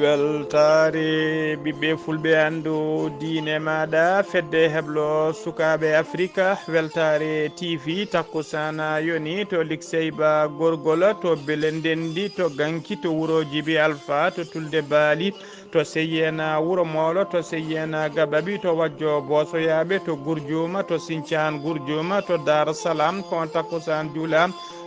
weltare ɓiɓɓe fulɓe andu diine maɗa fedde heblo sukaɓe afrique weltare tv takkusana yoni to likseyba gorgol to belendendi to ganki to wuuro djiby alpha to tulde baali to seyena wuuro molo to seyena gabaɓi to wajjo bosoyaɓe to gourdiuma to sinthiane gourdiuma to darsalam kon takkusan juula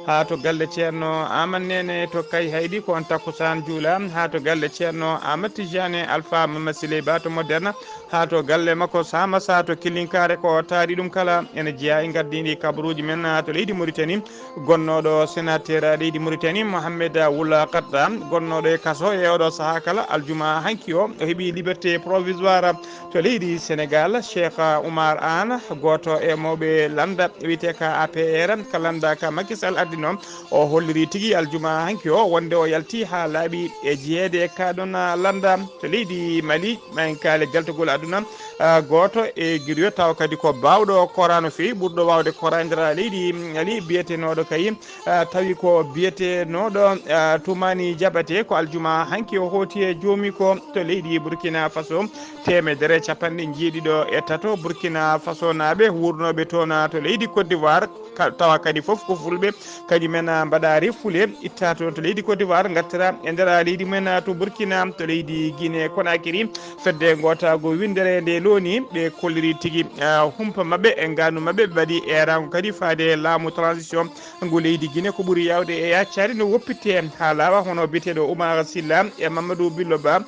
ha to galle ceerno Amadou Nene to kay haydi ko on takkusan juula ha to galle ceerno Amadou Tidiane Alpha Mamadou Siley Ba to moderne ha to galle makko Sama Sa to Kilinkare ko taari ɗum kala ene jeeya e gardidi kabaruji men to leydi Mauritanie gonnoɗo sénateur leydi Mauritanie Mohamed Wula Katta gonnoɗo e kaso e oɗo saaha kala aljuma hanki o heeɓi liberté provisoire to leydi Sénégal Cheikh Oumar Anne goto e mawɓe landa wiyete ka APR ka landa ka Macky Sall addi noon o holliri tigui aljuma hanki o wonde o yalti ha laaɓi e jeeyede e kaɗon landa to leydi Mali mayen kaale jaltugol aduna goto e guiɗo taw kadi ko bawɗo kora no fewi ɓurɗo wawde kora e nder leydi Mali biyetenoɗo kay tawi ko biyetenoɗo Toumani Diabaté ko aljuma hanki o hooti e joomi ko to leydi Burkina Faso temedere capanɗe jeeɗiɗo e tato Burkina Faso naaɓe wurnoɓe toon to leydi Côte d'Ivoire tawa kadi foof ko fulɓe kadi men mbaɗa refule itta toon to leydi Côte d'Ivoire gattira e nder leydi men to Burkina to leydi Guinée Conakry fedde gotago windere nde looni ɓe kolliri tigui humpa mabɓe e gandu mabɓe ɓe mbaɗi erango kadi faade laamu transition ngu leydi Guinée ko ɓuuri yawde e yaccade no woppitte ha laawa hono biteɗo Oumar Silla e Mamadou Billo Ba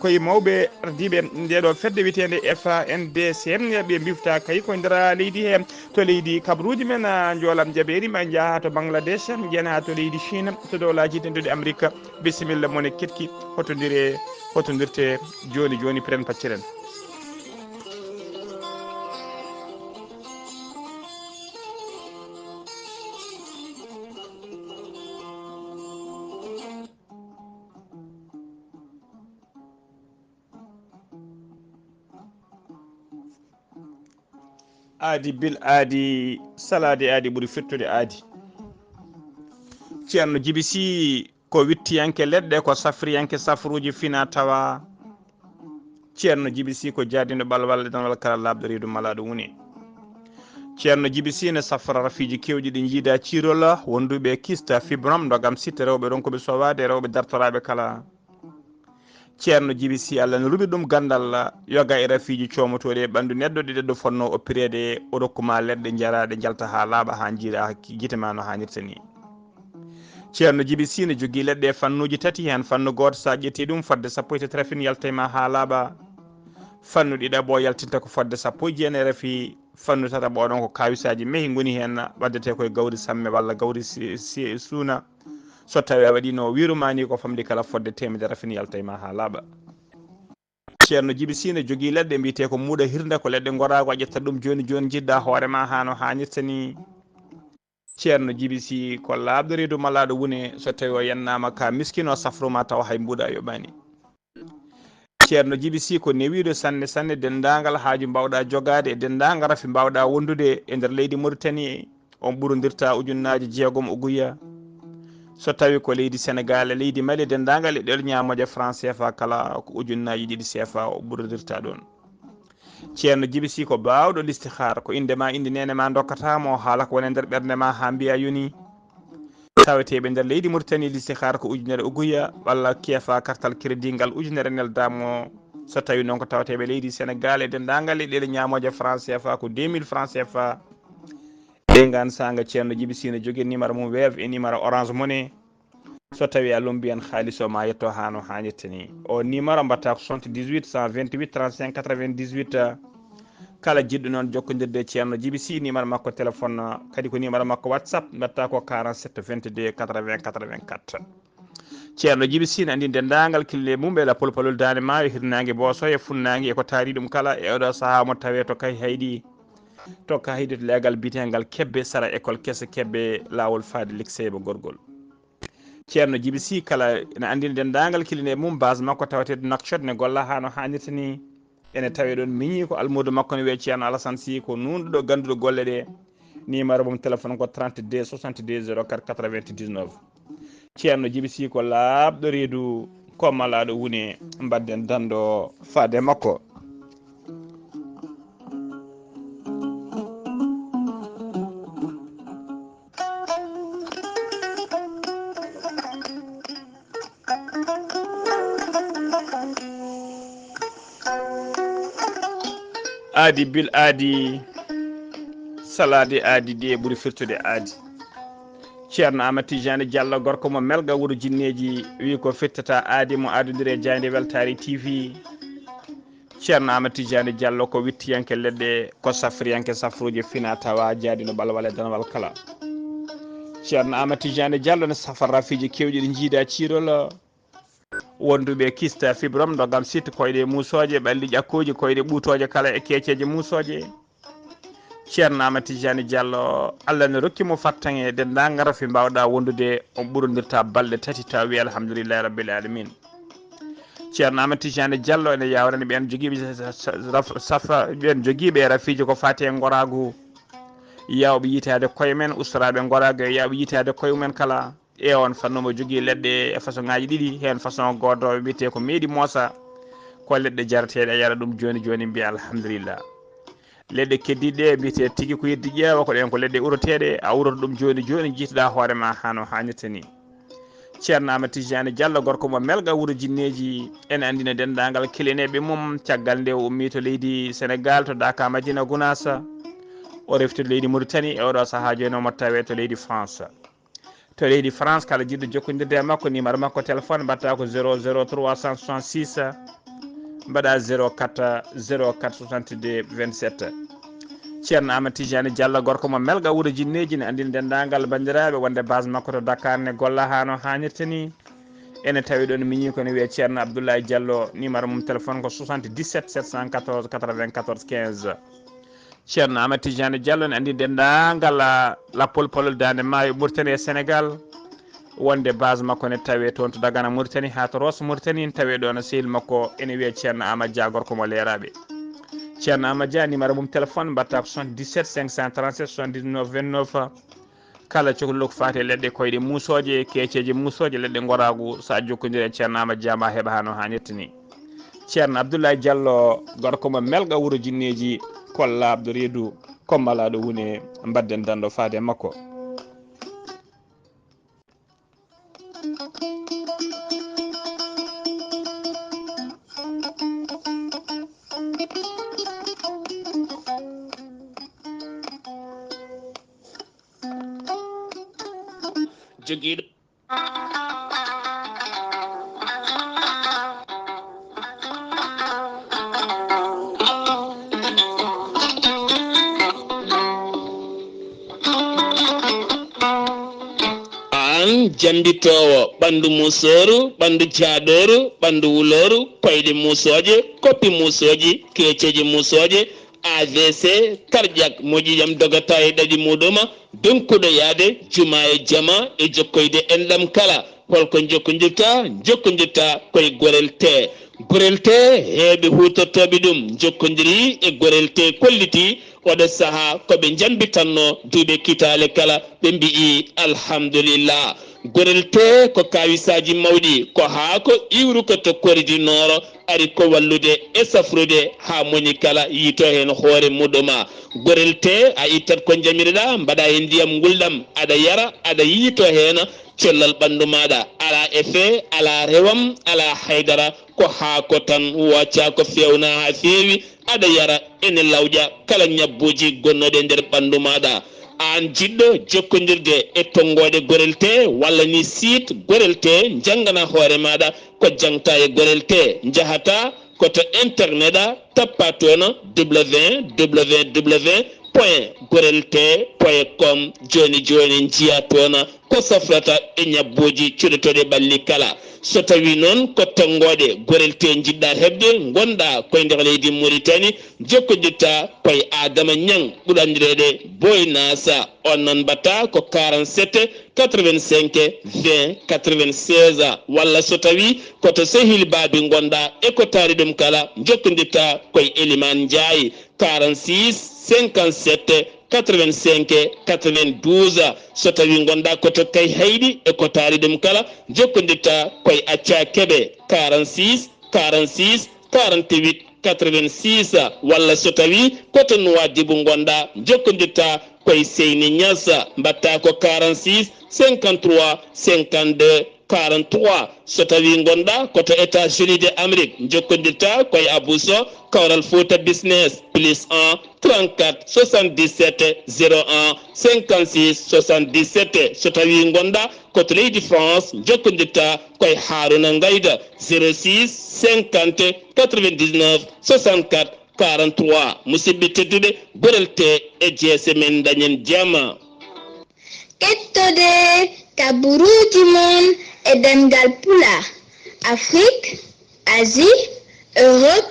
koye mawɓe ardiɓe ndeɗo fedde witede FNDC ɓe bifta kay ko nder leydi he to leydi kabaruji men joolam jaɓeri ma jaaha to Bangladesh jena ha to leydi Chine to dowlaji tendude Amérique bisimilla mone ketki hotodirte joni joni piren pacciren aadi bil aadi salade aadi ɓuuri fettude aadi ceerno Djiby Sy ko wittiyanke leɗɗe ko safriyanke safruji fina tawa ceerno Djiby Sy ko jaadino ɓalwal dan wala kala labɗo reedu malaɗo woni ceerno Djiby Sy ne safra rafiji kewɗi ɗi jiida cirola wonduɓe kista fibrom dogam sitte rewɓe ɗon koɓe sowade rewɓe dartoraɓe kala ceerno Djiby Sy Allah ne ruɓi ɗum gandal yoga e rafiji comotoɗe e ɓandu neɗɗo ɗi ɗeɗɗo fonno oppirede o rokkuma leɗɗe jaraɗe jalta ha laaɓa ha jiiɗa guitema no hannirta ni ceerno Djiby Sy ne jogui leɗɗe fannuji tati hen fannu goto sa ƴetti ɗum fodde sappo e tati rafin yaltema ha laaɓa fannu ɗiɗaɓo yaltinta ko fodde sappo e jeenayi rafi fannu tataɓo ɗon ko kawisaji mehi goni hen waddete koye gawri samme walla gawri suuna so tawi a waɗi no wirumani ko famdi kala fodde temedere rafin yaltayma ha laaɓa ceerno Djiby Sy ne jogui leɗɗe mbiyete ko muuɗa hirde ko leɗɗe gorago a ƴetta ɗum joni joni jiɗɗa hoorema ha no hannirta ni ceerno Djiby Sy ko labɗo reedu malaɗo wune so tawi o yennama ka miskino safruma taw hay mbuɗa yoɓani ceerno Djiby Sy ko newiɗo sanne sanne dendagal haaju mbawɗa jogade e dendagal rafi mbawɗa wondude e nder leydi Mauritanie on ɓurodirta ujunnaji jeegom uguya so tawi ko leydi Sénégal leydi Mali dendagal e ɗel ñamoje franc CFA kala ko ujunnaji ɗiɗi CFA o ɓurodirta ɗon ceerno Djiby Sy ko bawɗo listihar ko indema inde nene ma dokkatamo haala ko woni nder ɓerde ma ha mbiya yoni taweteɓe nder leydi Mauritanie listihar ko ujunere uguya walla keefa kartal crédit ngal ujunere neldamo so tawi noon ko taweteɓe leydi Sénégal e dendagal e ɗel ñamoje franc CFA ko 2000 franc CFA ɗe gan sanga ceerno Djiby Sy ne jogui numéro mum Wave e numéro Orange Money so tawi a lombiyan haaliss o ma yetto ha no hannirta ni o numéro mbatta ko 78 128 35 98 kala jiɗɗo noon jokkodirde ceerno Djiby Sy numéro makko téléphone kadi ko numéro makko WhatsApp mbatta ko 47 22 80 84 ceerno Djiby Sy ne andi dendagal kille mum ɓe la polpolol dande maayo hirnangue Bosso e funnangue eko taari ɗum kala e oɗo saaha mo tawe to kay haydi to ka haydi to legal bitegal kebbe sara école kesse kebbe lawol faade lycée gorgol ceerno Djiby Sy kala ne andi dendagal kille mum base makko tawete Nouakchott ne golla hano hannirta ni ene tawe ɗon miñi ko almudo makko ne wiye ceerno Alassane Sy ko nunɗo ganduɗo golle ɗe numéro mum téléphone ko 32 62 04 99 ceerno Djiby Sy ko laaɓɗo reedu kommalaɗo woni mbadden dando faade makko aadi bil aadi salade aadi de ɓuuri firtude aadi ceerno Amadou Tidiane Diallo gorko mo melga wuuro jinneji wi ko fittata aadi mo adodire jayde weltari TV ceerno Amadou Tidiane Diallo ko wittiyanke leɗɗe ko safriyanke safruji fina tawa jaadino balwal e danwal kala ceerno Amadou Tidiane Diallo ne safar rafiji kewɗi ɗi jiida cirol wonduɓe kista fibrom dogam sitte koyɗe musoje ɓalli ƴakkuji koyɗe ɓuutoje kala e keceje musoje ceerno Amadou Tidiane Diallo Allah ne rokkimo fattange dendagal rafi mbawɗa wondude on ɓurodirta balɗe tati taw wi alhamdulillahi rabbil alamin ceerno Amadou Tidiane Diallo ene yawrani ɓen joguiɓe safa ɓen joguiɓe rafiji ko fati e goragu yawɓe yitade koye men ustaraɓe goragu e yawɓe yitade koye mumen kala e on fannomo jogui leɗɗe e façon ngaji ɗiɗi hen façon goto wiyete ko meeɗi moosa ko leɗɗe jarateɗe a yara ɗum joni joni mbiya alhamdulillah leɗɗe keddiɗe mbiyete tigui ko yeddi ƴeewa ko ɗen ko leɗɗe uroteɗe a uroto ɗum joni joni jiituɗa hoorema hano hannirta ni ceerno Amadou Tidiane Diallo gorko mo melga wuuro jinneji ene andina dendagal kilineɓe mum caggal nde o ummi to leydi Sénégal to Dakar Madina Gounassa o reftude leydi Mauritanie e oɗo saaha joni omo tawe to leydi France to leydi France kala jiɗɗo jokkodirde e makko numéro makko téléphone mbatta ko 00 366 mbaɗa 04 04 62 27 ceerno Amadou Tidiane Diallo gorko mo melga wuuro jinneji ne andina dendagal bandiraɓe wonde base makko to Dakar ne golla hano hannirta ni ene tawi ɗon miñi kono wiye ceerno Abdoulaye Diallo numéro mum téléphone ko 77 714 94 15 ceerno Amadou Tidiane Diallo ne andi dendagal la polpolol dande maayo Mauritanie e Sénégal wonde base makko ne tawe toon to Dagana Mauritanie ha to Rosso Mauritanie tawe ɗon sehil makko ene wiye ceerno Amadou Dia gorko mo leeraɓe ceerno Amadou Dia numéro mum téléphone mbatta ko 77 537 79 29 kala cohluɗo ko fati leɗɗe koyɗe musoje keceje musoje leɗɗe goragu sa jokkodiri e ceerno Amadou Dia ma heeɓa hano hannirta ni ceerno Abdoulaye Diallo gorko mo melga wuuro jinneji kollaɓɗo reedu kommalaɗo woni mbadden dando faade makko joguiɗo jambitowo ɓandu musoru ɓandu jaaɗoru ɓandu wuloru koyɗe musoje koppi musoji keceji musoje AVC cardiaque moƴƴiyam dogata e ɗaɗi muɗuma donkuɗo yaade juma e jama e jokkoyde enɗam kala holko jokkodirta koye gorel te heeɓe hutortoɓe ɗum jokkodiri e gorel te kolliti oɗo saaha koɓe jambitanno duuɓe kitale kala ɓe mbi'i alhamdulillah gorel te ko kawisaji mawɗi ko haa ko iwru ko to koridinoro ari ko wallude e safrude ha moni kala yito hen hoore muɗuma gorel te a ittat ko jamireɗa mbaɗa e ndiyam guldam aɗa yara aɗa yito hen collal ɓandu maɗa ala effet ala rewam ala haydara ko haa ko tan wacca ko fewna ha feewi aɗa yara ene lawƴa kala ñabbuji gonnoɗe nder ɓandu maɗa an jiɗɗo jokkodirde e tonggode gorel te walla ni site gorel te janggana hoore maɗa ko jangta e gorel te jahata koto internet tappatona www.gorelte.com joni jiya tona ko safrata e nyabboji cudotode balli kala so tawi noon ko tongode gorelte jidda hebde gonda koye nder leydi Mauritanie jokkodirta koye Adama Niang ɓurandirede Boy Nasa on noon batta ko 47 85 20 96 walla so tawi koto sehil baabi gonda e ko taari ɗum kala jokkodirta koye Elimane Ndiaye 46 57 85 92 so tawi gonda koto kay haydi e ko taari ɗum kala jokkodirta koye Acca Kebe 46 46 48 86 walla so tawi koto Nouadhibou gonda jokkodirta koye Seyni Niassa mbatta ko 46 53 52 43 so tawi gonda koto États-Unis d'Amérique jokkodirta koye Abou Sow Kawral Fouta Business +1 34 77 01 56 77 so tawi gonda koto leydi France jokkodirta koye Haruna Ngayda 06 50 99 64 43 musidɓe tedduɓe gorelte e jeese men dañen jama kettode kaburuji mon e demgal pula Afrique, Asie, Europe,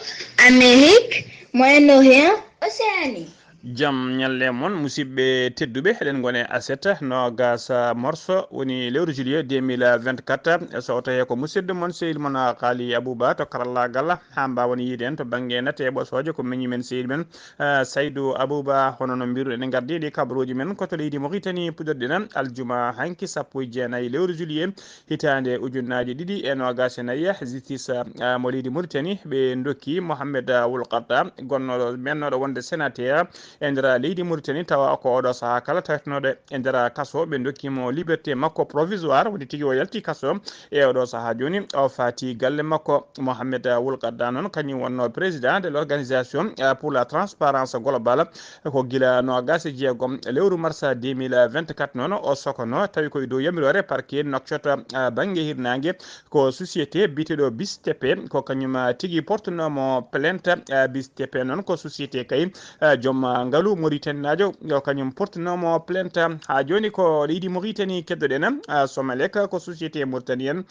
Amérique, Moyen-Orient, Océanie. jam nyalle mon musidɓe tedduɓe eɗen gone aset no gasa morso woni lewru juillet 2024 so tawi ko musidɗo mon sehil mon Kaali Abouba to karallagal ha mbawon yiiden to banggue nate e ɓosoje ko meñi men sehil men Saydou Abouba hono no mbiru enen gardi ɗi kabaruji men koto leydi Mauritanie puɗorɗina aljuma hanki 19 lewru juillet hitande ujunnaje ɗiɗi e nogas e nayyi justice mo leydi Mauritanie ɓe dokki Mohamed Wul Qatta gonnoɗo mennoɗo wonde sénateur e nder leydi Mauritanie tawa ko oɗo saaha kala tawetenoɗo e nder kaso ɓe dokkimo liberté makko provisoire woni tigui o yalti kaso e oɗo saaha joni o fati galle makko Mohamed Wul Qatta noon kañum wonno président de l'organisation pour la transparence globale ko guila nogas e jeegom lewru mars 2024 noon o sokono tawi koye dow yamirore parquet Nouakchott banggue hirnangue ko société biteɗo BISTP ko kañum tigui portenomo plainte BISTP noon ko société kay joom ngalu Mauritanie najo yo kañum portenomo plainte ha joni ko leydi Mauritanie keddoɗen Somelec ko société mauritanienne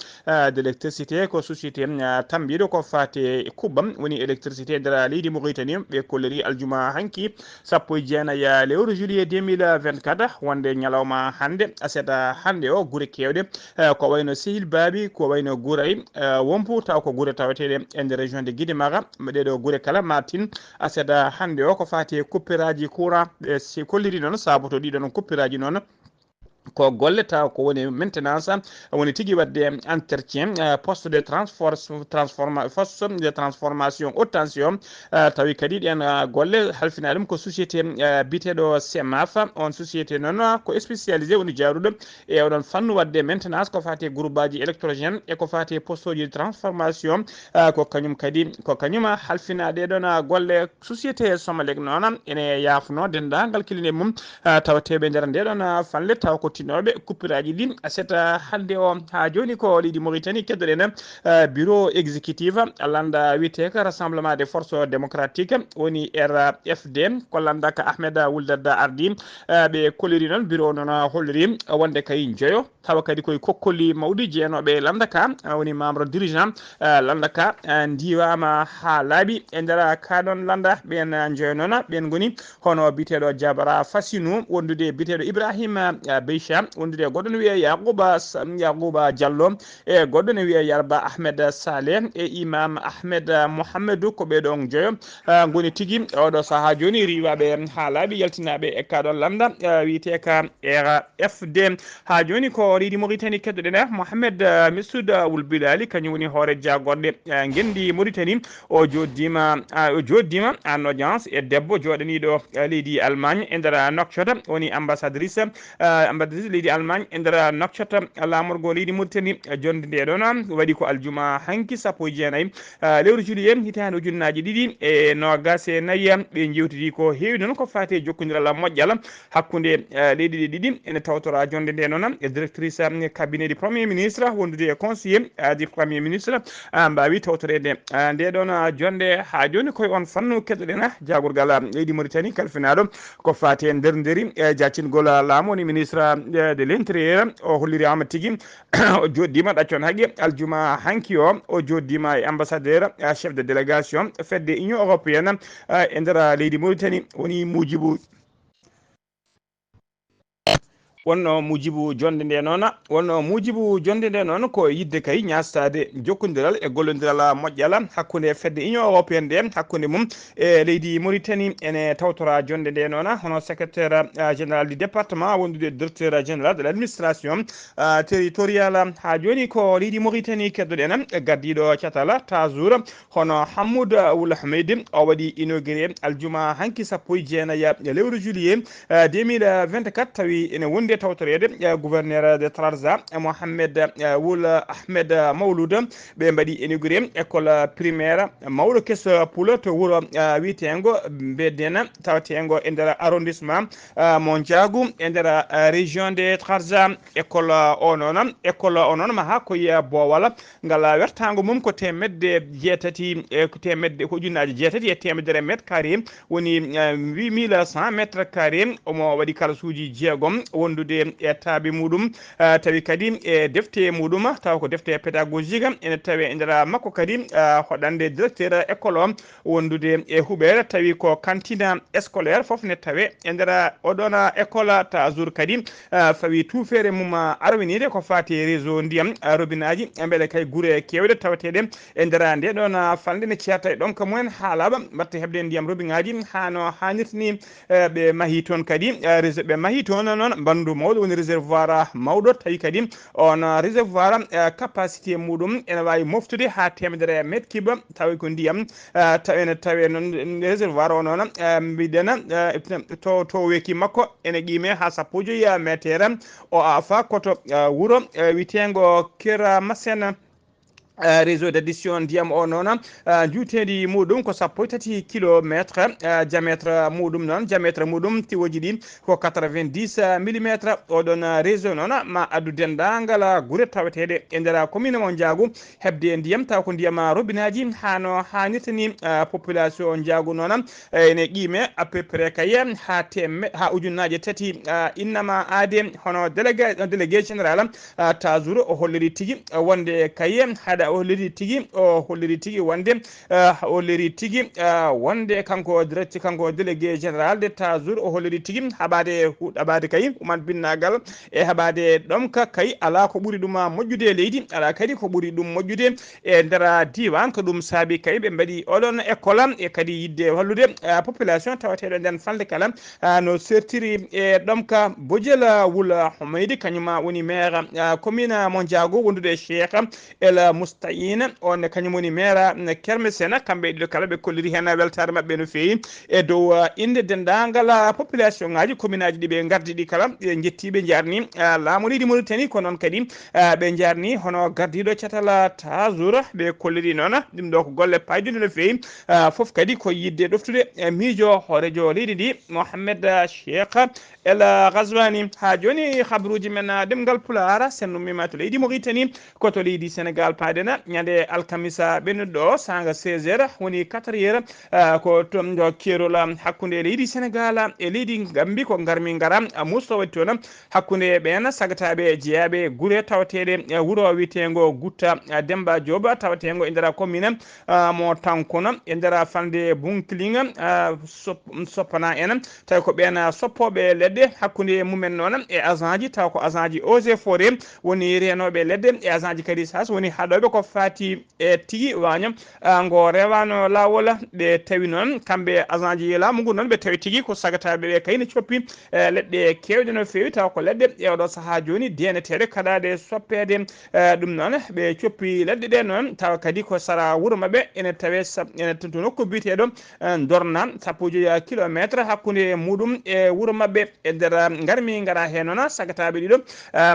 d'électricité ko société tambiɗo ko fate kubbam woni électricité nder leydi Mauritanie ɓe kolliri aljuma hanki 19 lewru juillet 2024 wonde ñalawma hande aseta hande o guure kewɗe ko wayno Sehil Babi ko wayno Gouray Wompu taw ko guure taweteɗe e nder région de Guidimaga ɗeɗo guure kala Martin aseta hande o ko fate couperaji courant si kolliri noon saboto ɗiɗon couperaji noon ko golle taw ko woni maintenance woni tigui wadde entretien poste de transformation haute tension tawi kadi ɗen golle halfina ɗum ko société biteɗo CMAF on société noon ko spécialisé woni jaruɗo e oɗon fannu wadde maintenance ko fati groupe aji électrogène e ko fati poste uji de transformation ko kañum kadi ko kañum halfina ɗeɗon golle société Somelec noon ene yafno dendagal kiline mum tawateɓe nder ndeɗon fanle taw ko tinoɓe couperaji ɗi seta hande o ha joni ko leydi Mauritanie keddoɗen bureau exécutif landa wiyete ko rassemblement des forces démocratiques woni RFD ko landa ka Ahmed Wouldad ardi ɓe kolliri noon bureau noon holliri wonde kay joyo tawa kadi koye kokkolli mawɗi jeenoɓe landa ka woni membre dirigeant landa ka ndiwama ha laaɓi e nder ka ɗon landa ɓen joyo noon ɓen goni hono biteɗo Diabara Fassinou wondude biteɗo Ibrahima Beycha wondude goɗɗo ne wiye Yacouba Diallo e goɗɗo ne wiye Yarba Ahmed Saleh e imam Ahmed Mohamedou ko ɓeɗon joyo goni tigui oɗo saaha joni riwaɓe ha laaɓi yaltinaɓe e kaɗon landa wiyete ka RFD ha joni ko leydi Mauritanie keddoɗen Mohamed Messoud Wul Bilali kañum woni hoore jagorɗe gendi Mauritanie o joddima en audience e debbo joɗaniɗo leydi Allemagne e nder Nouakchott woni ambassadrice ambassadrice leydi Allemagne e nder nokkata lamorgo leydi Mauritanie jonde nde ɗon waɗi ko aljuma hanki sappo e jeenayyi lewru juillet hitande ujunnaji ɗiɗi e nogas e nayyi ɓe jewtidi ko heewi noon ko fati jokkodiral moƴƴal hakkude leydi ɗi ɗiɗi ene tawtora jonde nde noon e directrice cabinet du premier ministre wondude e conseiller du premier ministre mbawi tawtorede nde ɗon jonde ha joni koye on fannu keddoɗen jagorgal leydi Mauritanie kalfinaɗo ko fati en nderi jaccingol laamu woni ministre de l'intérieur o holliri ama tigui o joddima ɗaccon haqqi aljuma hanki o joddima e ambassadeur chef de délégation fedde union européenne e nder leydi Mauritanie woni wonno mujibu jonde nde noon ko yidde kay ñastade jokkodiral e gollodiral moƴƴal hakkude fedde union européenne nde hakkude mum e leydi Mauritanie ene tawtora jonde nde noon hono secrétaire général du département wondude directeur général de l'administration territorial ha joni ko leydi Mauritanie keddoɗen gardiɗo catala tajour hono Hamoud Ould Ahmed o waɗi inauguré aljuma hanki sappo e jeenayyi lewru juillet 2024 tawi ene wondi tawtorede gouverneur de Trarza Mohamed Ould Ahmed Mawloud ɓe mbaɗi inauguré école primaire mawɗo kesso Puula to wuuro wiitengo Bedena tawatengo e nder arrondissement mo Diagu e nder région de Trarza école o noon ma ha koye Bowal ngal wertago mum ko temedde jeetati ko temedde ko ujunnaji jeetati e temedere mètre carré woni 8100 mètre carré omo waɗi kalasuji jeegom wondude e taabi muɗum tawi kadi e defte muɗum taw ko defte pédagogique ene tawi e nder makko kadi hoɗande directeur école o wondude e huɓere tawi ko cantine scolaire foof ne tawe e nder oɗon école tajour kadi fawi tufere mum arwinide ko fati réseau ndiyam robinet aji beele kay guure kewɗe tawateɗe e nder nde ɗon falde ne ceerta e ɗonka mumen haalaɓa mbatta heɓde ndiyam robinet aji hano hannirtini ɓe mahi toon kadi ɓe mahi toon noon bandu mawɗo woni réservoir mawɗo tawi kadi on réservoir capacité muɗum ene wawi moftude ha temedere mètre cube tawi ko ndiyam tawe noon réservoir o noon mbiɗen to weki makko ene qime ha sappo e joyyi métre o afa koto wuuro witengo Kera Massène réseau d'addition ndiyam o noon juutedi muɗum ko sappo e tati kilométre diamétre muɗum noon diamétre muɗum tiwoji ɗi ko 90 millimétre oɗon réseau noon ma addu dendagal guure taweteɗe e nder commune mo Diagu hebde ndiyam taw ko ndiyam robinet aji hano hannirtani population Diagu noon ene qime à peu près kay ha ujunnaje tati innama aade hono délégué général tajour o holliri tigui wonde kay haɗa o holliri tigui wonde kanko délégué général de tajour o holliri tigui haɓade kay uman binnagal e haɓade ɗomka kay ala ko ɓuuri ɗum moƴƴude leydi ala kadi ko ɓuuri ɗum moƴƴude e nder diwan ko ɗum saabi kay ɓe mbaɗi oɗon école e kadi yidde wallude population tawateɗo nden falde kala no sertiri e ɗomka Bodiel Ould Ahmed kañuma woni maire commune mo Diago wondude Cheikh El Moustahine on kañum woni maire Kermesena kamɓe ɗiɗo kala ɓe kolliri hen weltare mabɓe no fewi e dow inde dendagal population ngaji commune aji ɗi ɓe gardi ɗi kala ɓe jettiɓe jarni laamu leydi Mauritanie ko noon kadi ɓe jarni hono gardiɗo catal tajour ɓe kolliri noon ɗum ɗo ko golle paydude no fewi foof kadi ko yidde ɗoftude miijo hoorejo leydi ndi Mohamed Cheikh El Ghazouani ha joni habruji men ɗemgal Pulaar sennumima to leydi Mauritanie koto leydi Sénégal paadena ñande alkamisa ɓennuɗo sanga 16h woni 4h ko tom do kerol hakkunde leydi Sénégal e leydi Gambie ko garmi gara musto waɗi toon hakkunde ɓen sagataɓe jeeyaɓe guure tawateɗe wuuro witengo Gutta Demba Diop tawatengo e nder commune mo Tankono e nder fande Bounkiling soppana en tawi ko ɓen soppoɓe leɗɗe hakkunde mumen noon e agent ji taw ko agent ji eaux et forêt woni renoɓe leɗɗe e agent ji kadi sas woni haɗoɓe ko ko fati e tigi wañam ngo rewano lawola ɓe tawi noon kamɓe agent ji laamu ngu noon ɓe tawi tigi ko sagataɓe ɓe kayne coppi leɗɗe kewɗe no fewi taw ko leɗɗe ƴewɗo saaha joni deneteɗe kaɗade soppede ɗum noon ɓe coppi leɗɗe ɗe noon tawa kadi ko sara wuuro mabɓe ene tawe ene to nokku biteɗo dorna sappoji kilométre hakkude muɗum e wuuro mabɓe e nder garmi gara hen noon sagataɓe ɗiɗo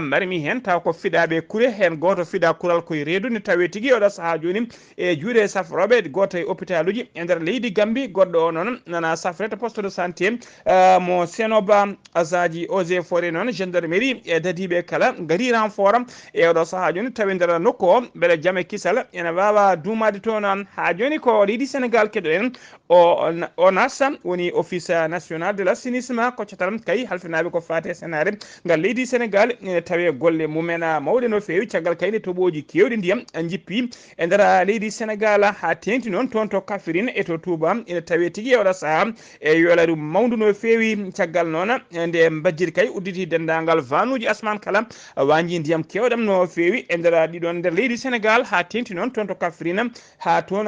mbarimi hen taw ko fiɗaɓe kuure hen goto fiɗa kuural koye reedu ne tawi tigui oɗo saaha joni e juuɗe safroɓe goto e hôpital uji e nder leydi Gambie goɗɗo o noon nana safrete poste de santé mo Senoba agent ji eaux et forêt noon gendarmerie e dadiɓe kala gari renfort e oɗo saaha joni tawi nder nokku o beele jaame kisal ene wawa dumade toon ha joni ko leydi Sénégal keɗoɗen o nasa woni office national de l'assainissement ko catal kay halfinaɓe ko fate sénare ngal leydi Sénégal ene tawe golle mumen mawɗe no fewi caggal kayne toɓoji kewɗi ndiyam jippi e nder leydi Sénégal ha tengti noon toon to Kafrine e to Touba ene tawe tigui oɗo saaha e yolaru mawdu no fewi caggal noon nde mbajjiri kay udditi dendagal vanuji asman kala wanji ndiyam kewɗam no fewi e nder ɗiɗon nder leydi Sénégal ha tengti noon toon to Kafrine ha toon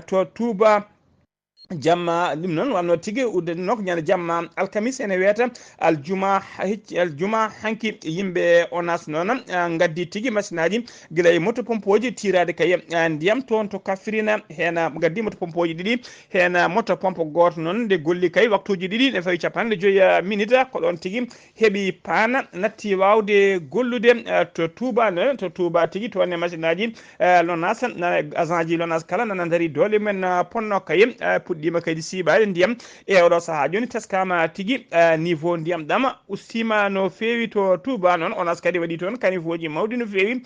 to Touba jamma ɗum noon wanno tigui uddenno ko ñande jamma alkamis ene wiyata aljuma hanki yimɓe onas noon gaddi tigui machine aji guila e moto pompoji tirade kay ndiyam toon to Kafrine hen gaddi moto pompoji ɗiɗi hen moto pompe goto noon nde golli kay waktuji ɗiɗi ne fawi 45 minutes ko ɗon tigui heeɓi paana natti wawde gollude to Touba noon to Touba tigui toon e machine aji LONASE agent ji LONASE kala nana daari dole men ponno kay puɗɗima kadi siɓade ndiyam e oɗo saaha joni teskama tigui niveau ndiyam ɗam ustima no fewi to Touba noon ONAS kadi waɗi toon caniveau ji mawɗi no fewi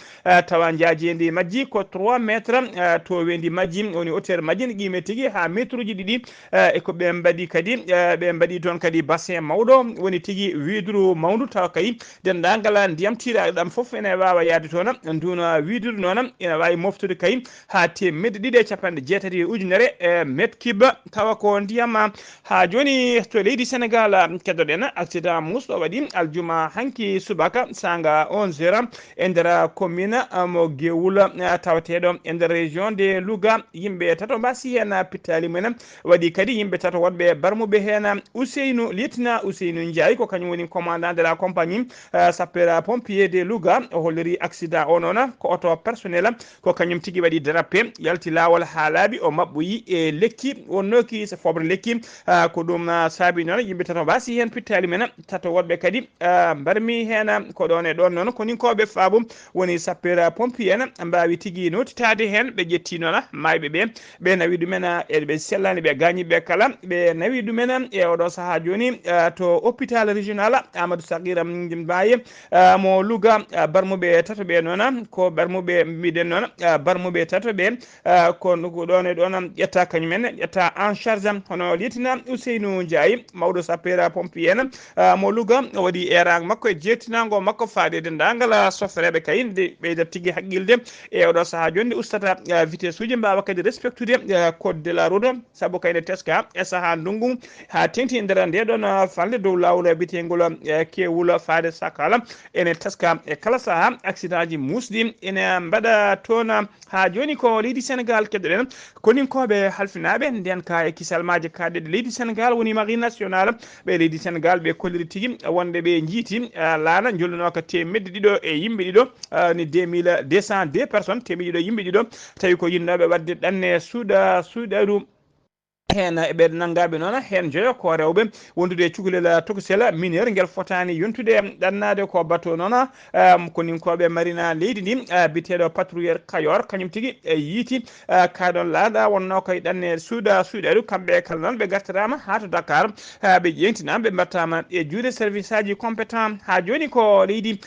tawa jajendi majji ko 3 métre to wendi majji woni hauteur majji ne qime tigui ha métre uji ɗiɗi e ko ɓe mbaɗi kadi ɓe mbaɗi toon kadi bassin mawɗo woni tigui widru mawdu tawa kay dendagal ndiyam tiraɗo ɗam foof ene wawa yaade toon nduna widru noon ene wawi moftude kay ha temedde ɗiɗi e capanɗe jeetati ujunere mètre cube tawa ko ndiyam ha joni to leydi Sénégal keddoɗen accident musɗo waɗi aljuma hanki subaka sanga 11h e nder commune mo Guewul tawateɗo e nder région de Louga yimɓe tato mbasi hen pittali mumen waɗi kadi yimɓe tato wonɓe barmuɓe hen Ousseynou lieutenant Ousseynou Ndiaye ko kañum woni commandant de la compagnie sapeur pompier de Louga o holliri accident o noon ko auto personnel ko kañum tigui waɗi dérapé yalti lawol ha laaɓi o mabɓoyi e lekki wonnoki so fobre lekki ko ɗum saabi noon yimɓe tato mbasi hen pittali men tato woɗɓe kadi mbarmi hen ko ɗon e ɗon noon koni koɓe faabo woni sapeur pompier en mbawi tigui notitade hen ɓe ƴetti noon mayɓe ɓe nawi ɗumen eɓe sellani ɓe gañiɓe kala ɓe nawi ɗumen e oɗo saaha joni to hôpital régional Amadou Sakhir Mbaye mo Louga barmuɓe tato ɓe noon ko barmuɓe mbiɗen noon barmuɓe tato ɓe ko ɗon e ɗon ƴetta kañumen ƴetta en charge hono lieutenant Ousseynou Ndiaye mawɗo sapeur pompier en mo Louga o waɗi erang makko e jettinago makko faade dendagal sofreɓe kay nde ɓeyda tigui haqqilde e oɗo saaha joni ustata vitesse uji mbawa kadi respectude code de la route saabu kayne teska e saaha ndungu ha tengti nder nde ɗon falde dow lawol bitegol kewul faade sakala ene teska e kala saaha accident ji musɗi ene mbaɗa toon ha joni ko leydi Sénégal keddoɗen koni koɓe halfinaɓe nden ka e kisalmaji kaɗeɗe leydi Sénégal woni marine national ɓe leydi Sénégal ɓe kolliri tigui wonde ɓe jiiti laana jolluno ko temedde ɗiɗo e yimɓe ɗiɗo ni 2202 personnes temedde ɗiɗo yimɓe ɗiɗo tawi ko yinnoɓe wadde ɗanne suuɗaru hen ɓe nangaɓe noon hen joyo ko rewɓe wondude e cukalel tokosel mineur guel fotani yontude ɗannade ko bateau noon koni koɓe marina leydi ndi biteɗo patrouilleur Kayor kañum tigui yiiti kaɗon laaɗa wonno koye ɗanne suuɗaru kamɓe kala noon ɓe gartirama ha to Dakar ɓe ƴeŋtinama ɓe mbattama e juuɗe service aji compétent ha joni ko leydi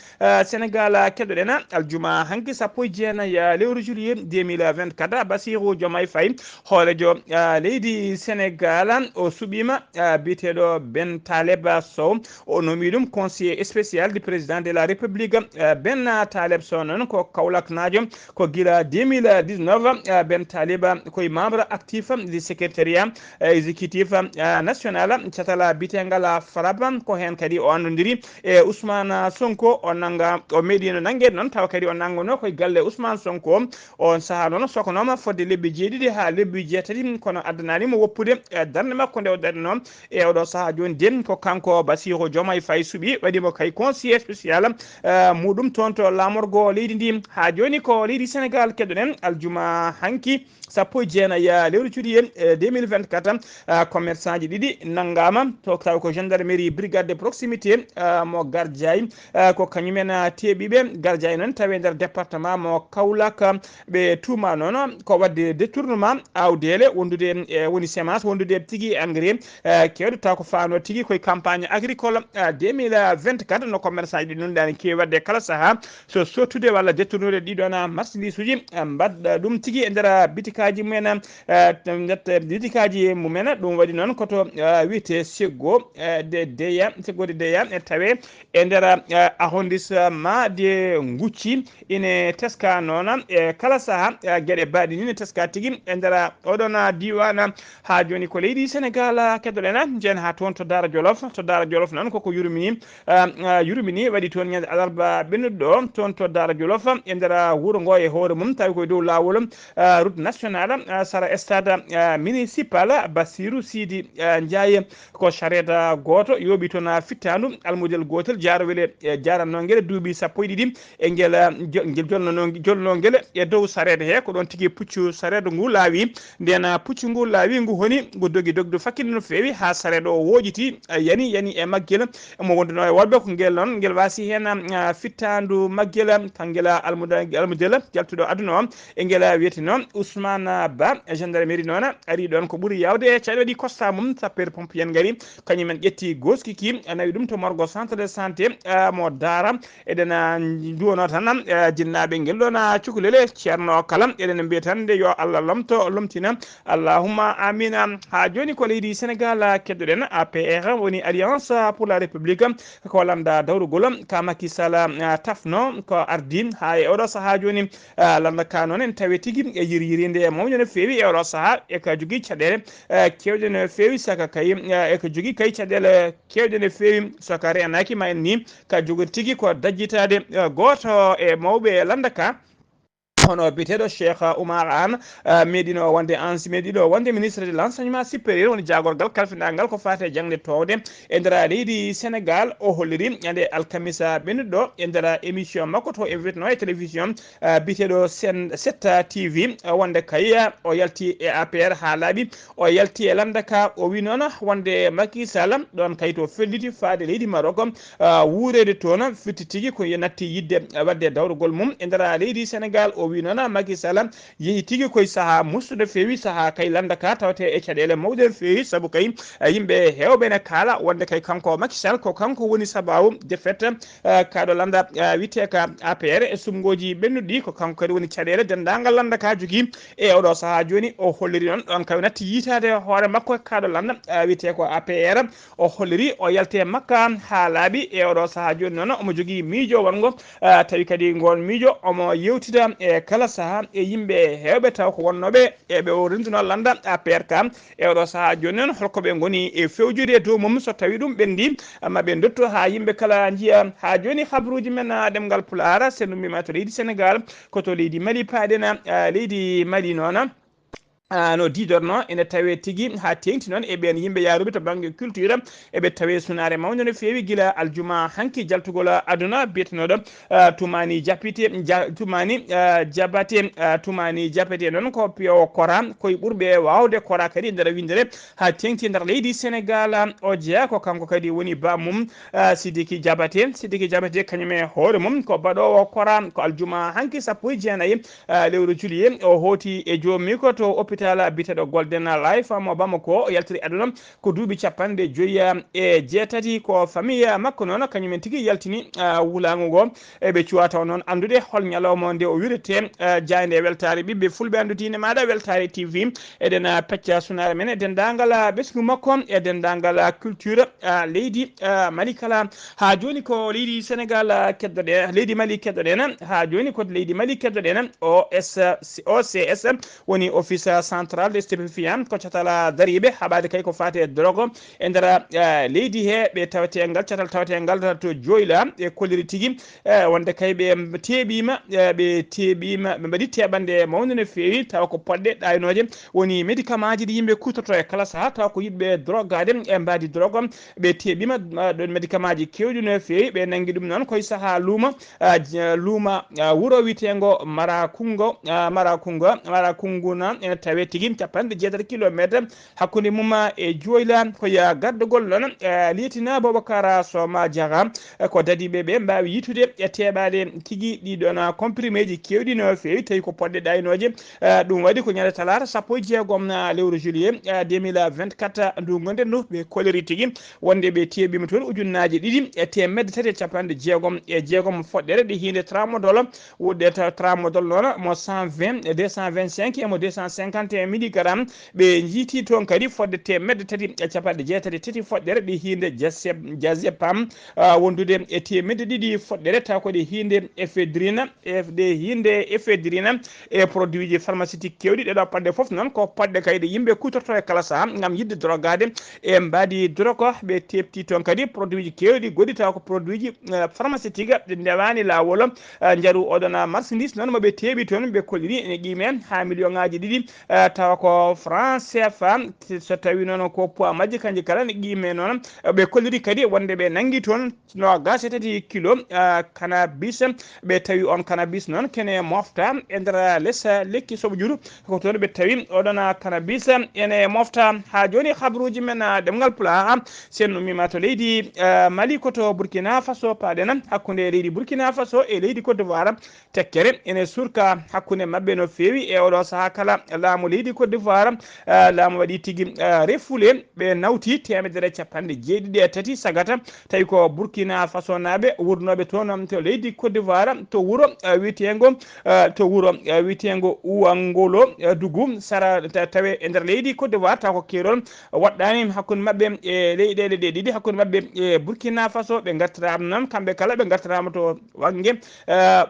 Sénégal keddoɗen aljuma hanki sappo e jeenayyi lewru juillet 2024 Bassirou Diomaye Faye hoolejo leydi leydi Sénégal o suɓima biteɗo Ben Taleb Sow o nomi ɗum conseiller spécial du président de la République. Ben Taleb Sow noon ko Kaolack najo ko gila 2019 Ben Taleb koye membre actif du secrétariat exécutif national catala bitegal FRAPP ko hen kadi o andodiri e Ousmane Sonko o nanga o meeɗino nanguede noon tawa kadi o nangono koye galle Ousmane Sonko on saaha noon sokonoma fodde lebbi jeeɗiɗi ha lebbi jeetati kono addananimo woppude darde makko nde o darno e oɗo saaha joni den ko kanko Bassirou Diomaye Faye suuɓi waɗimo kay conseiller spécial muɗum toon to lamorgo leydi ndi ha joni ko leydi Sénégal keɗoɗen aljuma hanki sappo e jeenayi lewru cuuɗiyen 2024 commerçant ji ɗiɗi nanggama to taw ko gendarmerie brigade de proximité mo Gardiaye ko kañumen teeɓiɓe Gardiaye noon tawi nder département mo Kaolack ɓe tuuma noon ko wadde détournement awdele wondude woni semence wondude tigui engrais kewɗe taw ko fano tigui koye campagne agricole 2024 no commerçant ji ɗi noon ɗani kewi wadde kala saaha so sottude walla détournude ɗiɗon marchandise uji mbadɗa ɗum tigui e nder bitikaji mumen bitikaji mumen ɗum waɗi noon koto wiyete seggo seggode deya e tawe e nder arrondissement de Ngucci ine teska noon e kala saaha gueɗe baɗi ni ne teska tigui e nder oɗon diwan ha joni ko leydi Sénégal keddoɗen jen ha toon to Dara Jolof noon koko yurmini waɗi toon ñande alarba ɓennuɗo toon to Dara Jolof e nder wuuro ngo e hoore mum tawi koye dow lawol route nationale sara stade municipal Bassirou Sidi Ndiaye ko charrette goto yooɓi toon fittandu almudel gotel jarowele jaranno guel duuɓi sappo e ɗiɗi e guel jolno guel e dow charrette he ko ɗon tigui puccu charrette ngu laawi nden puccu ngu laawi ngu honi ngu dogi dogdu fakkille no fewi ha charrette o woƴiti yani e maggel mo wonduno e wolɓe ko guel noon guel wasi hen fittandu maggel kangel almudel jaltuɗo aduna o e guel wiyete noon Ousmane Ba gendarmerie noon ari ɗon ko ɓuuri yawde caɗe waɗi constat mum sapeur pompier en gari kañumen ƴetti goskiki nawi ɗum to morgo centre de santé mo Dara eɗen duwono tan jinnaɓe guel ɗon cukalel ceerno kala eɗen mbiya tan nde yo Allah lomtina allahumma amina ha joni ko leydi Sénégal keddoɗen APR woni alliance pour la république ko landa dawrugol ka Macky Sall tafno ko ardi ha e oɗo saaha joni landa ka noon en tawi tigui e yiryirinde e mawni no fewi e oɗo saaha e ka jogui caɗele kewɗe no fewi saka kay e ko jogui kay caɗele kewɗe no fewi saka renaki ma en ni ka jogui tigui ko dajjitade goto e mawɓe landa ka hono biteɗo Cheikh Oumar Anne meeɗino wonde ministre de l'enseignement supérieur woni jagorgal kalfinɗagal ko fate jangde towde e nder leydi Sénégal o holliri ñande alkamisa ɓennuɗo e nder émission makko to e wiyeteno e télévision biteɗo Sen 7 TV wonde kay o yalti e APR ha laaɓi o yalti e landaka o wi noon wonde Macky Sall ɗon kay to felliti faade leydi Maroc wuurede toon fitti tigui ko natti yidde wadde dawrugol mum e nder leydi Sénégal o wi noon Macky Sall yeehi tigui koye saaha mustude fewi saaha kay landaka tawte e caɗele mawɗe fewi saabu kay yimɓe hewɓe ne kaala wonde kay kanko Macky Sall ko kanko woni sababu défaite kaɗo landa witte ka APR e sumgoji ɓennuɗi ko kanko kadi woni caɗele dendagal landaka jogui e oɗo saaha joni o holliri noon ɗon kay natti yitade hoore makko kaɗo landa witte ko APR o holliri o yalte makka ha laaɓi e oɗo saaha joni noon omo jogui miijo wongo tawi kadi ngon miijo omo yewtida e kala saaha e yimɓe hewɓe taw ko wonnoɓe eɓe o renduno landa APR kam e oɗo saaha joni noon holkoɓe goni e fewjude e dow mum so tawi ɗum ɓendi maɓe dotto ha yimɓe kala jiiya ha joni habruji men ɗemgal Pulaar sen ummima to leydi Sénégal koto leydi Mali paaɗen leydi Mali noon no didorno ene tawe tigui ha tengti noon e ɓen yimɓe yaruɓe to banggue culture eɓe tawe sunare mawde no fewi guila aljuma hanki jaltugol aduna biyetenoɗo tumani jabate noon ko piyo kora koye ɓurɓe wawde kora kadi nder windere ha tengti nder leydi Sénégal o jeeya ko kanko kadi woni bamum Sidiki Diabaté kañum e hoore mum ko baɗowo kora ko aljuma hanki sappo e jeenayyi lewru juillet o hooti e jomi ko to hôpital hôpital biteɗo Golden Life mo Bamako yaltiri aduna ko duuɓi capanɗe joyiya e jeetati ko famille makko noon kañumen tigui yaltini wulago ngo eɓe cuwata noon andude hol ñalawma nde o wirete jayde weltare ɓiɓɓe fulɓe andudine maɗa weltare TV eɗen pecca sunare men e dendagal ɓesgu makko e dendagal culture leydi Mali kala ha joni ko leydi Sénégal keddoɗe leydi Mali keddoɗen ha joni ko leydi Mali keddoɗen OCS woni office central de stupéfiant ko catala dariɓe haɓade kay ko fate drogue e nder leydi he ɓe tawetegal catal tawetegal to joyla e kolliri tigui wonde kay ɓe teɓima ɓe mbaɗi teɓande mawde no fewi tawa ko poɗɗe ɗaynoje woni médicament ji ɗi yimɓe kutoto e kala saaha tawa ko yiɗɓe drogade e mbadi drogue ɓe teɓima ɗon médicament ji kewɗi no fewi ɓe nangui ɗum noon koye saaha luuma wuuro witego Marakunguna ene tawe tigui capanɗe jeetati kilométre hakkude mum e joyla koye gardugol noon lieutenant Boubacar Soma Diarra ko dadiɓe ɓe mbawi yitude e teɓade tigui ɗiɗon comprimé ji kewɗi no fewi tawi ko poɗɗe ɗaynoje ɗum waɗi ko ñande talata 16 lewru juillet 2024 ndugonde ndu ɓe koleri tigui wonde ɓe teɓima toon ujunnaje ɗiɗi e temedde tati e capanɗe jeegom foɗɗere ɗi hinde tramadol wudde tramadol noon mo 120 225 emo 251 milligramme ɓe jiiti toon kadi fodde temedde tati e capanɗe jeetati tati foɗɗere ɗi hinde diazepam wondude e temedde ɗiɗi foɗɗere taw koɗe hinde ephedrine e produit ji pharmaceutique kewɗi ɗeɗo paɗɗe foof noon ko paɗɗe kayɗe yimɓe kutorto e kala saaha gam yidde drogade e mbadi drogue ɓe tepti toon kadi produit ji kewɗi goɗɗi taw ko produit ji pharmaceutique ɗe ndewani lawol jaaru oɗon marchandise noon moɓe teeɓi toon ɓe kolliri ene qiime ha million ngaji ɗiɗi tawa ko franc CFA so tawi noon ko poids majji kanji kala ne qiime noon ɓe kolliri kadi wonde ɓe nangui toon no gas tati kilo cannabis ɓe tawi on cannabis noon kene mofta e nder less lekki soɓo juru ko toon ɓe tawi oɗon cannabis ene mofta ha joni habruji men demgal pulaar sen ummima to leydi Mali koto Burkina Faso paɗen hakkude leydi Burkina Faso e leydi Côte d'Ivoire tekkere ene surka hakkude mabɓe no fewi e oɗo saaha kala laamu leydi Côte d'Ivoire laamu waɗi tigui refule ɓe nawti temedere capanɗe jeeɗiɗi e tati sagata tawi ko Burkina Faso naɓe wurnoɓe toon to leydi Côte d'Ivoire to wuuro witego Ouangolo Dougou sara tawe e nder leydi Côte d'Ivoire taw ko kerol waɗɗani hakkude mabɓe e leyɗele ɗe ɗiɗi hakkude mabɓe e Burkina Faso ɓe gartirama noon kamɓe kala ɓe gartirama to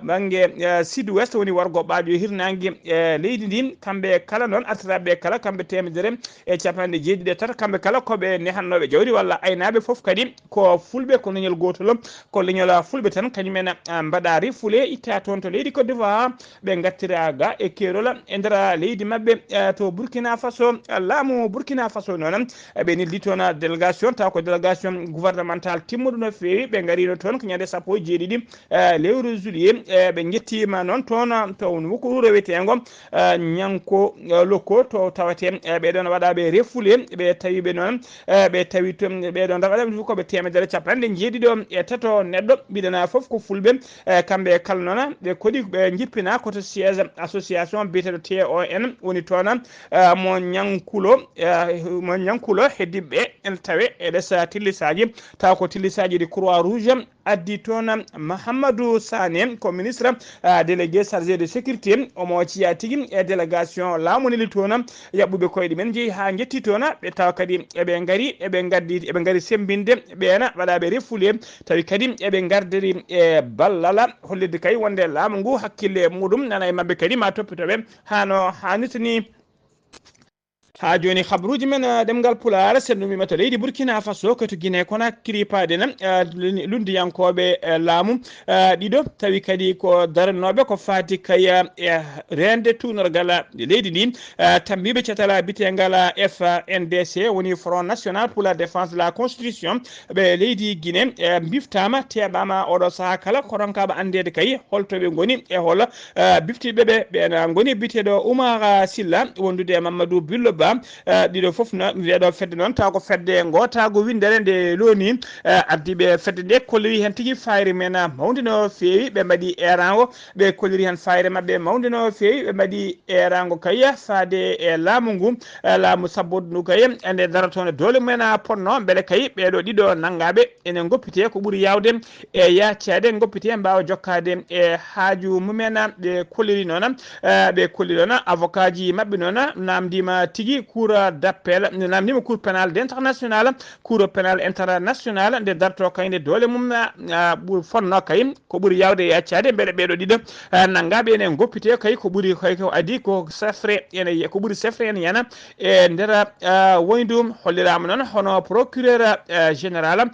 banggue sud ouest woni wargo ɓaaƴo hirnangue e leydi ndi kamɓe kala noon artiraɓe kala kamɓe temedere e capanɗe jeeɗiɗi e tata kamɓe kala koɓe nehannoɓe jawdi walla aynaɓe foof kadi ko fulɓe ko leñol gotol ko leñol fulɓe tan kañumen mbaɗa rifule itta toon to leydi Côte d'Ivoire ɓe gartira ga e kerol e nder leydi mabɓe to Burkina Faso laamu Burkina Faso noon ɓe nelli toon délégation taw ko délégation gouvernemental timmuɗo no fewi ɓe garino toon ko ñande sappo e jeeɗiɗi lewru juillet ɓe jettima noon toon to wuro wiyetego ñanko lokko to tawate ɓeɗon waɗaɓe refule ɓe tawiɓe noon ɓe tawi ɓeɗon waɗaɓe koɓe temedere capanɗe jeeɗiɗo e tato neɗɗo mbiɗana foof ko fulɓe kamɓe kala noon ɓe kodi ɓe jippina koto siège association biyeteɗo TON woni toon mo ñankulo heddiɓe ene tawe e less tillisaji taw ko tillisaji ɗi Croix Rouge addi toon Mahamadou Sané ko ministre délégué chargé de sécurité omo ciya tigui e délégation laamuneli toon yaɓɓuɓe koyɗe men jeeyi ha jetti toon ɓe tawa kadi eɓe gari sembinde ɓeena waɗaɓe refule tawi kadi eɓe gardiri e ballal hollirde kay wonde laamu ngu hakkille muɗum nana e mabɓe kadi ma toppitoɓe hano hannirta ni ha joni habruji men demgal pular sennumima to leydi Burkina Faso ko to Guinée Conakry paɗen lundiyankoɓe laamu ɗiɗo tawi kadi ko daranoɓe ko fati kaya e rende tunorgal leydi ndi tambiɓe catala bitegal FNDC woni Front National pour la Défense de la Constitution ɓe leydi Guinée biftama teɓama oɗo saaha kala koronkaɓe andede kay holtoɓe goni e hol biftiɓeɓe ɓen goni biteɗo Oumar Silla wondude Mamadou Billo Ba Billoba ɗiɗo fof no ndeɗo fedde noon taw ko fedde gotago windere nde loni ardiɓe fedde nde kolliri hen tigui fayre men mawde no fewi ɓe mbaɗi erango ɓe kolliri hen fayre mabɓe mawde no fewi ɓe mbaɗi erango kay faade e laamu ngu laamu sabbodu ndu kay ende daratone dole men ponno beele kay ɓeɗo ɗiɗo naggaɓe ene goppite ko ɓuuri yawde e yaccede goppite mbawa jokkade e haaju mumen ɓe kolliri noon ɓe kolli noon avocat ji mabɓe noon namdima tigui cour d'appel namdima cour pénal d' international cour pénal international nde darto kayde dole mum ɓuuri fonno kay ko ɓuuri yawde yaccade beele ɓeɗo ɗiɗo naggaɓe ene goppite kay ko ɓuuri kay ko adi ko sefre ene ko ɓuuri sefre ene yana e nder woyndu hollirama noon hono procureur général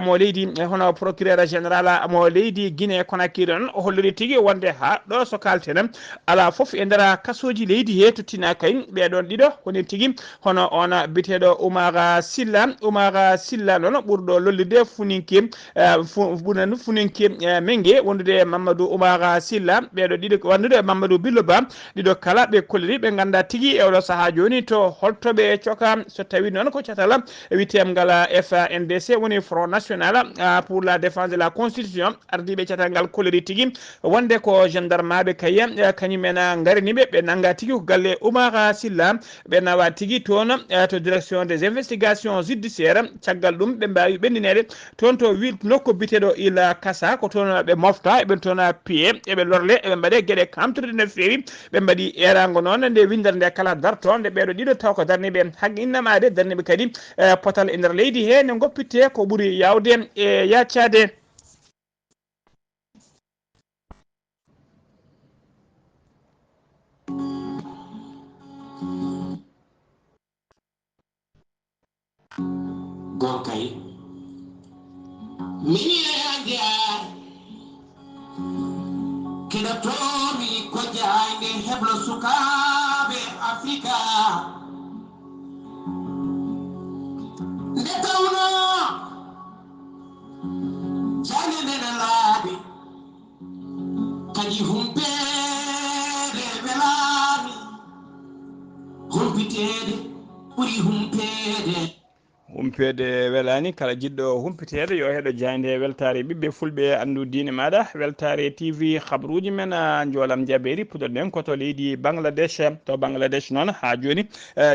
mo leydi hono procureur général mo leydi Guinée Conakry noon o holliri tigui wonde ha ɗo so kalten ala foof e nder kasoji leydi he tottina kay ɓeɗon ɗiɗo woni tigui hono on biteɗo Oumar Silla noon ɓurɗo lollide funinki ɓurnan funinki mengue wondude Mamadou Oumar Silla ɓeɗo ɗiɗo wandude Mamadou Billoba ɗiɗo kala ɓe kolliri ɓe ganda tigui e oɗo saaha joni to holtoɓe coka so tawi noon ko catala witem ngal FNDC woni Front National pour la défense de la constitution ardiɓe catal ngal kolliri tigui wonde ko gendarme kay kañumen gariniɓe ɓe nanga tigui ko galle Oumar Silla ɓe nawa tigui toon to direction des investigations judiciaire caggal ɗum ɓe mbawi ɓendinede toon to wi nokku biteɗo ila kasa ko toon ɓe mofta eɓen toon piye eɓe lorle eɓe mbaɗe gueɗe kamtude no fewi ɓe mbaɗi erago noon nde windere nde kala darto nde ɓeɗo ɗiɗo taw ko darniɓe haqinnamade darniɓe kadi potal e nder leydi he ne goppitte ko ɓuuri yawde e yaccade gorkay miniyaga keɗotomi ko jayde heblo sukaɓe Afrika nde tawno jane ndene laaɓi kadi humpede welami humpitede ɓuuri humpede welani kala jiɗɗo humpitede yo heeɗo jayde weltare ɓiɓɓe fulɓe andu diine maɗa weltare TV habruji men jolam jaɓeri puɗoɗen koto leydi Bangladesh noon ha joni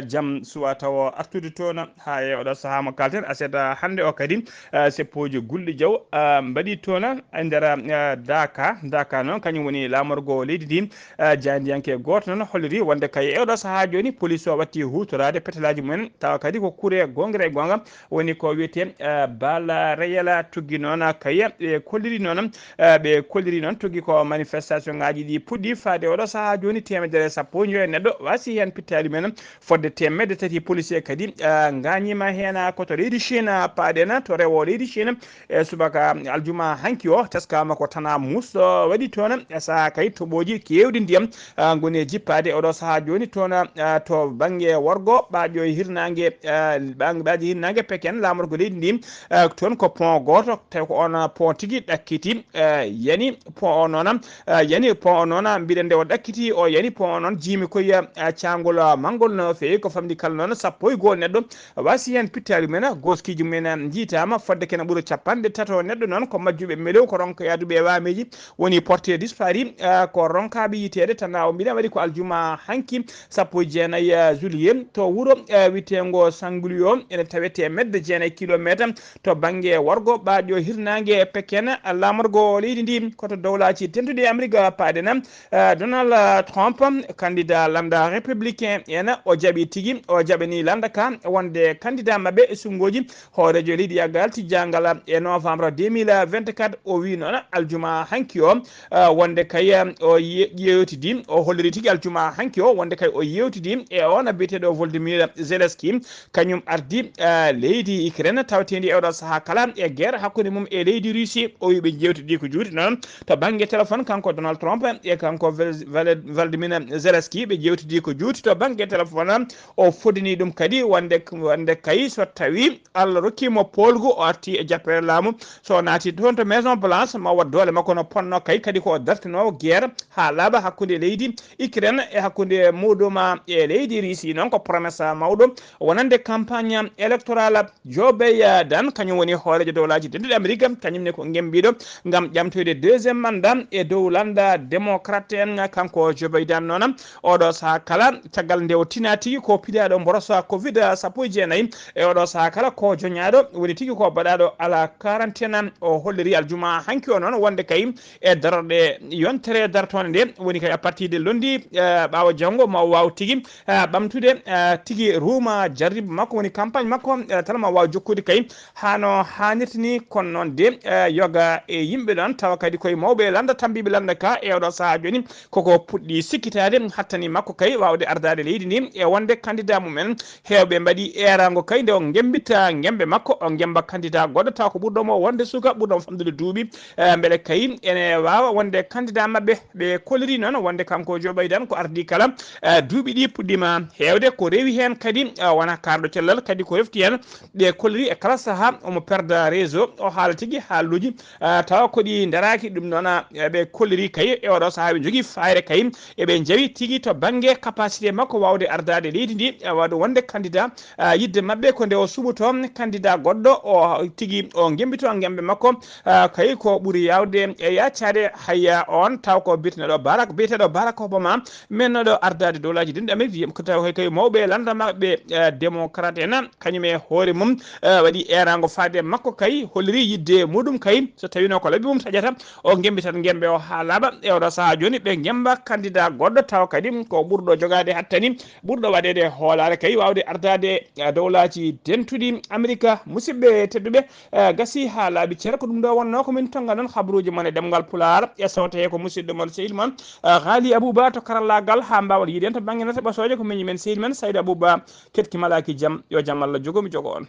jaam suwa taw artude toon ha e oɗo saaha mo kalten aseta hande o kadi seppoji gulɗi diaw mbaɗi toon e nder Dhaka noon kañum woni lamorgo leydi ndi jaydiyanke goto noon holliri wonde kay e oɗo saaha joni police o watti hutorade pétalaji mumen tawa kadi ko kuure gongre gonga woni ko wiyete bala reyala tuggi noon kay ɓe kolliri noon tuggi ko manifestation ngaji ɗi puɗɗi faade oɗo saaha joni 110 neɗɗo wasi hen pittali men fodde 300 policier kadi gañima hen koto leydi Chine paaɗen to rewo leydi Chine e subaka aljuma hanki o teskama ko tana mus waɗi toon e saaha kay toɓoji kewɗi ndiyam goni jippade oɗo saaha joni toon to banggue worgo ɓaƴo hirnangue ɓaji hirnangue Peken lamorgo leydi ndi toon ko pont goto tawi ko on pont tigui ɗakkiti yani pont o noon mbiɗen nde o ɗakkiti o yani pont o noon jimi koye cangol manggol no fewi ko famdi kala noon sappo e goho neɗɗo wasi hen pittali men goskiji mumen jiitama fodde kene ɓuura 30 neɗɗo noon ko majjuɓe melew ko ronka yaduɓe wameji woni porté dispari ko ronkaɓe yitede tan o mbiɗa waɗi ko aljuma hanki 19 juillet to wuuro witengo Sanglio ene tawete medde 9 kilométre to banggue worgo ɓaƴo hirnangue Peken lamorgo leydi ndi koto dowlaci tentude Amérique paaɗena Donald Trump candidat lambda républicain ena o jaaɓi tigui o jaɓani landaka wonde candidat mabɓe e sungoji hoorejo leydi yaggal tijjangal e novembre 2024 o wi noon aljuma hanki o wonde kay o yewtidi o holliri tigui aljuma hanki o wonde kay o yewtidi e on biteɗo Volodymyr Zelensky kañum ardi leydi Ukraine tawtendi ewɗo saha kala e guerre hakkude mum e leydi Russie o wiɓe jewtidi ko juuti noon to banggue téléphone kanko Donald Trump e kanko Vladimir Zelensky ɓe jewtidi ko juuti to banggue téléphone o fodini ɗum kadi wonde kay so tawi Allah rokkimo polgu o arti e jappere laamu so naati toon to Maison Blanche ma wat doole makko no ponno kadi ko dartino guerre ha laaɓa hakkude leydi Ukraine e hakkude muɗum e leydi Russie noon ko promesse mawɗo wonande campagne électorale Joe Biden kañum woni hoorejo dowlaji denduɗe Amérique kañumne ko gembiɗo gam ƴamtoyde deuxiéme mandat e dow landa démocrate en kanko Joe Biden noon oɗo saha kala caggal nde o tina tigui ko piɗaɗo mborosa covid 19 e oɗo saha kala ko joñaɗo woni tigui ko baɗaɗo ala quarantaine o holliri aljuma hanki o noon wonde kay e darde yontere dartone nde woni kay à partir de lundi ɓawo janggo ma waw tigui ɓamtude tigui ruuma jarriba makko woni campagne makko tan ma waw jokkude kay hano hannirta ni kono noon de yoga e yimɓe ɗon tawa kadi koye mawɓe landa tambiɓe landa ka e oɗo saaha joni koko puɗɗi sikkitade hattani makko kay wawde ardade leydi ndi e wonde candidat mumen hewɓe mbaɗi erago kay nde o gembita gembe makko o gemba candidat goɗɗo taw ko ɓurɗomo wonde suka ɓurɗomo famdude duuɓi beele kay ene wawa wonde candidat mabɓe ɓe koliri noon wonde kanko Joe Biden ko ardi kala duuɓi ɗi puɗɗima hewde ko rewi hen kadi wona karɗo cellal kadi ko refti hen ɓe koliri e kala saaha omo perda réseau o haala tigui haaluji tawa koɗi daraki ɗum noon ɓe kolliri kay e oɗo saaha ɓe jogui fayre kay eɓe jawi tigui to banggue capacité makko wawde ardade leydi ndi wawde wonde candidat yidde mabɓe ko nde o suɓoto candidat goɗɗo o tigui o gembito gembe makko kay ko ɓuuri yawde e yaccade hayya on taw ko biteɗo Barack Obama mennoɗo ardade dowlaji denɗi Amérique ko taw kay mawɓe landamaɓe démocrate en kañum e hoore mum waɗi erago faade makko kay holliri yidde muɗum kay so tawino ko laaɓi mum taƴata o gembitat gembe o ha laaɓa e oɗo saaha joni ɓe gemba candidat goɗɗo taw kadi ko ɓurɗo jogade hattani ɓurɗo waɗede hoolare kay wawde ardade dowlaji dentuɗi Amérique musidɓe tedduɓe gasi ha laaɓi ceera ko ɗum ɗo wonno komin tonga noon habaruji mon e ɗemgal Pulaar e sawte ko musidɗo mon sehil mon Ghali Abouba to karallagal ha mbawal yiiden to banggue nata ɓasoje ko miñi men sehil men Saydou Abouba ketki malaki jaam yo jaam Allah jogomi jogo on.